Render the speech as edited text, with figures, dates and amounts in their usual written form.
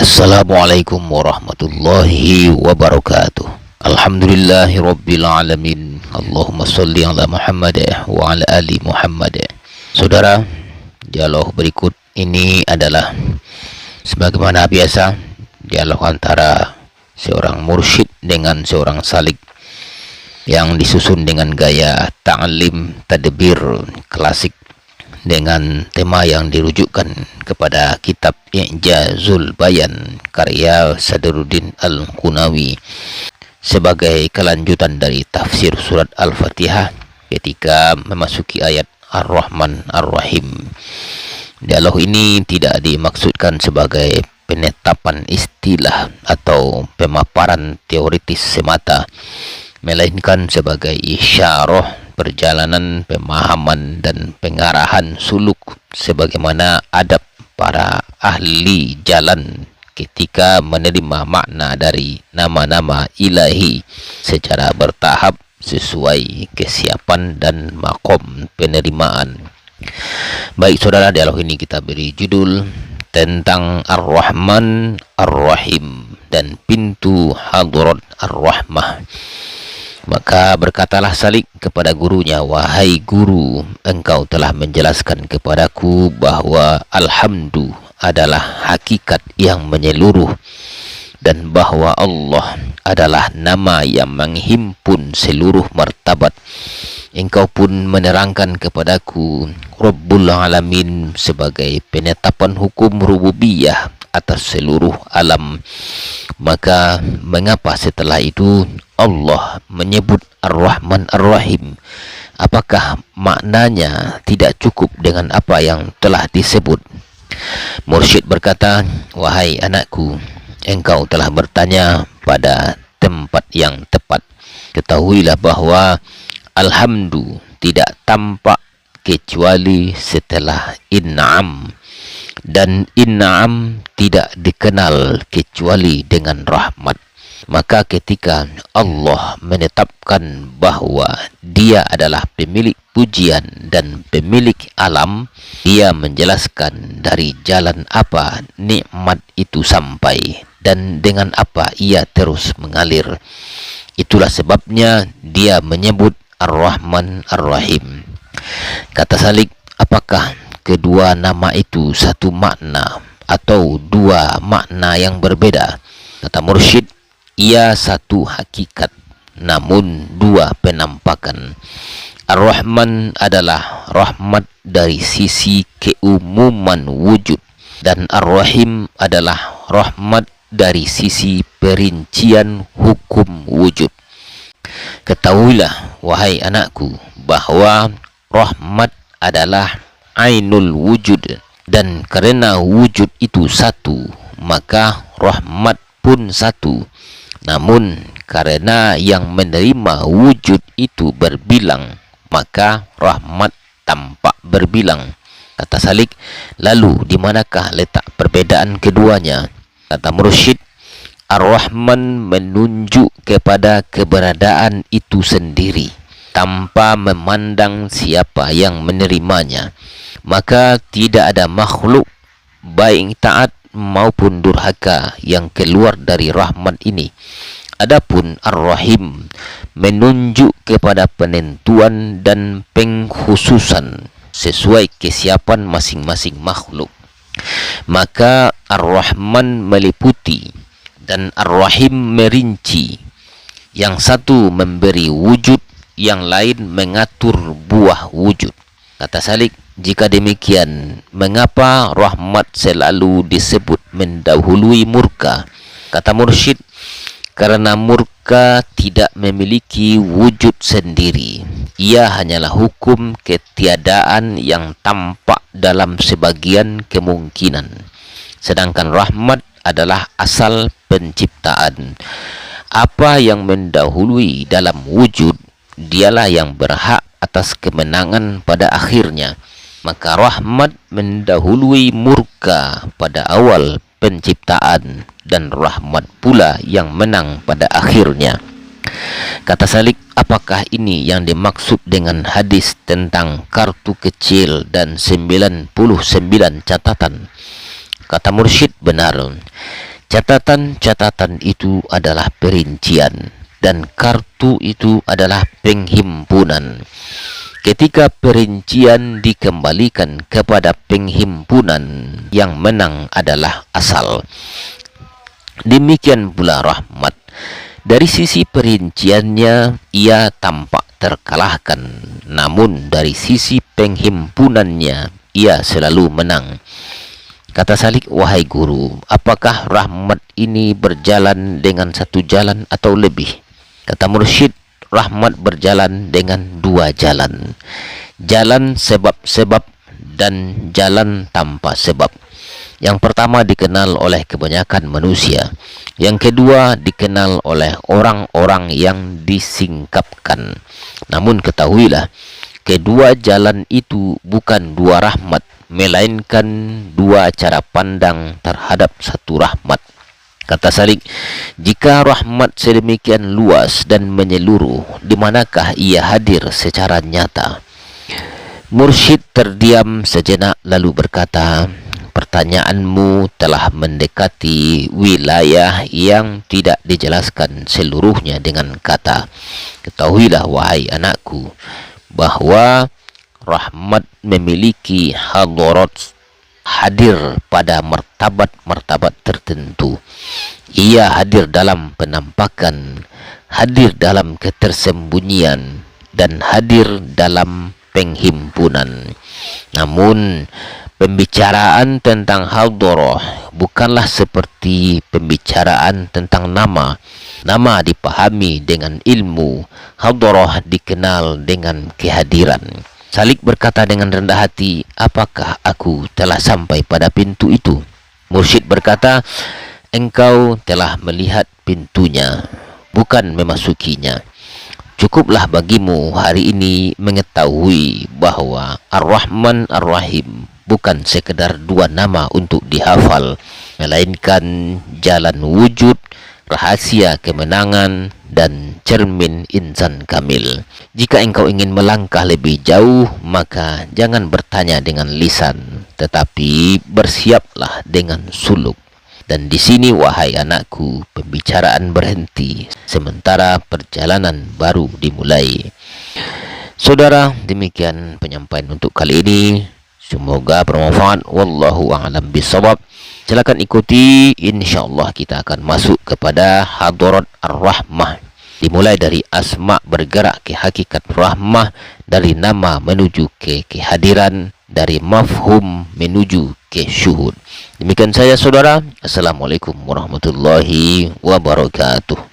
Assalamualaikum warahmatullahi wabarakatuh. Alhamdulillahi rabbil alamin. Allahumma salli ala Muhammad wa ala ali Muhammad. Saudara, dialog berikut ini adalah sebagaimana biasa dialog antara seorang mursyid dengan seorang salik yang disusun dengan gaya ta'lim tadbir klasik dengan tema yang dirujukkan kepada kitab I'jazul Bayan karya Sadruddin Al-Qunawi sebagai kelanjutan dari tafsir surat Al-Fatihah ketika memasuki ayat Ar-Rahman Ar-Rahim. Dialog ini tidak dimaksudkan sebagai penetapan istilah atau pemaparan teoritis semata, melainkan sebagai isyarah perjalanan pemahaman dan pengarahan suluk sebagaimana adab para ahli jalan ketika menerima makna dari nama-nama ilahi secara bertahap sesuai kesiapan dan makom penerimaan. Baik saudara, dialog ini kita beri judul tentang Ar-Rahman Ar-Rahim dan pintu Hadrat Ar-Rahmah. Maka berkatalah Salik kepada gurunya, "Wahai guru, engkau telah menjelaskan kepadaku bahwa Alhamdu adalah hakikat yang menyeluruh dan bahwa Allah adalah nama yang menghimpun seluruh martabat. Engkau pun menerangkan kepadaku Rabbul Alamin sebagai penetapan hukum rububiyah atas seluruh alam. Maka mengapa setelah itu Allah menyebut Ar-Rahman Ar-Rahim? Apakah maknanya tidak cukup dengan apa yang telah disebut?" Mursyid berkata, "Wahai anakku, engkau telah bertanya pada tempat yang tepat. Ketahuilah bahwa Alhamdu tidak tampak kecuali setelah In'am, dan In'am tidak dikenal kecuali dengan rahmat. Maka ketika Allah menetapkan bahwa Dia adalah pemilik pujian dan pemilik alam, Dia menjelaskan dari jalan apa nikmat itu sampai dan dengan apa ia terus mengalir. Itulah sebabnya Dia menyebut Ar-Rahman Ar-Rahim." Kata Salik, "Apakah kedua nama itu satu makna atau dua makna yang berbeda?" Kata Mursyid, "Ia satu hakikat namun dua penampakan. Ar-Rahman adalah rahmat dari sisi keumuman wujud dan Ar-Rahim adalah rahmat dari sisi perincian hukum wujud. Ketahuilah wahai anakku bahwa rahmat adalah ainul wujud, dan karena wujud itu satu maka rahmat pun satu. Namun karena yang menerima wujud itu berbilang maka rahmat tampak berbilang." Kata Salik, "Lalu di manakah letak perbedaan keduanya?" Kata Mursyid, "Ar-Rahman menunjuk kepada keberadaan itu sendiri tanpa memandang siapa yang menerimanya. Maka tidak ada makhluk baik taat maupun durhaka yang keluar dari rahmat ini. Adapun Ar-Rahim menunjuk kepada penentuan dan pengkhususan sesuai kesiapan masing-masing makhluk. Maka Ar-Rahman meliputi dan Ar-Rahim merinci. Yang satu memberi wujud, yang lain mengatur buah wujud." Kata Salik, "Jika demikian, mengapa rahmat selalu disebut mendahului murka?" Kata Mursyid, "Karena murka tidak memiliki wujud sendiri. Ia hanyalah hukum ketiadaan yang tampak dalam sebagian kemungkinan. Sedangkan rahmat adalah asal penciptaan. Apa yang mendahului dalam wujud, dialah yang berhak atas kemenangan pada akhirnya. Maka rahmat mendahului murka pada awal penciptaan dan rahmat pula yang menang pada akhirnya." Kata Salik, "Apakah ini yang dimaksud dengan hadis tentang kartu kecil dan 99 catatan?" Kata Mursyid, "Benar. Catatan-catatan itu adalah perincian dan kartu itu adalah penghimpunan. Ketika perincian dikembalikan kepada penghimpunan, yang menang adalah asal. Demikian pula rahmat. Dari sisi perinciannya ia tampak terkalahkan, namun dari sisi penghimpunannya ia selalu menang. Kata Salik, wahai guru, apakah rahmat ini berjalan dengan satu jalan atau lebih? Kata Mursyid, rahmat berjalan dengan dua jalan. Jalan sebab-sebab dan jalan tanpa sebab. Yang pertama dikenal oleh kebanyakan manusia. Yang kedua dikenal oleh orang-orang yang disingkapkan. Namun ketahuilah, kedua jalan itu bukan dua rahmat, melainkan dua cara pandang terhadap satu rahmat. Kata Salik, jika rahmat sedemikian luas dan menyeluruh, di manakah ia hadir secara nyata? Mursyid terdiam sejenak lalu berkata, pertanyaanmu telah mendekati wilayah yang tidak dijelaskan seluruhnya dengan kata. Ketahuilah wahai anakku, bahwa rahmat memiliki hadarat, hadir pada martabat-martabat tertentu. Ia hadir dalam penampakan, hadir dalam ketersembunyian, dan hadir dalam penghimpunan. Namun pembicaraan tentang hadarah bukanlah seperti pembicaraan tentang nama. Nama dipahami dengan ilmu, hadarah dikenal dengan kehadiran. Salik berkata dengan rendah hati, apakah aku telah sampai pada pintu itu? Mursyid berkata, engkau telah melihat pintunya, bukan memasukinya. Cukuplah bagimu hari ini mengetahui bahwa Ar-Rahman Ar-Rahim bukan sekedar dua nama untuk dihafal, melainkan jalan wujud, rahasia kemenangan, dan cermin insan kamil. Jika engkau ingin melangkah lebih jauh, maka jangan bertanya dengan lisan, tetapi bersiaplah dengan suluk. Dan di sini wahai anakku, pembicaraan berhenti, sementara perjalanan baru dimulai. Saudara, demikian penyampaian untuk kali ini. Semoga bermanfaat. Wallahu a'lam bishawab. Silakan ikuti, insyaallah kita akan masuk kepada hadarat ar-rahmah. Dimulai dari asma bergerak ke hakikat rahmah, dari nama menuju ke kehadiran, dari mafhum menuju ke syuhud. Demikian saya saudara. Assalamualaikum warahmatullahi wabarakatuh.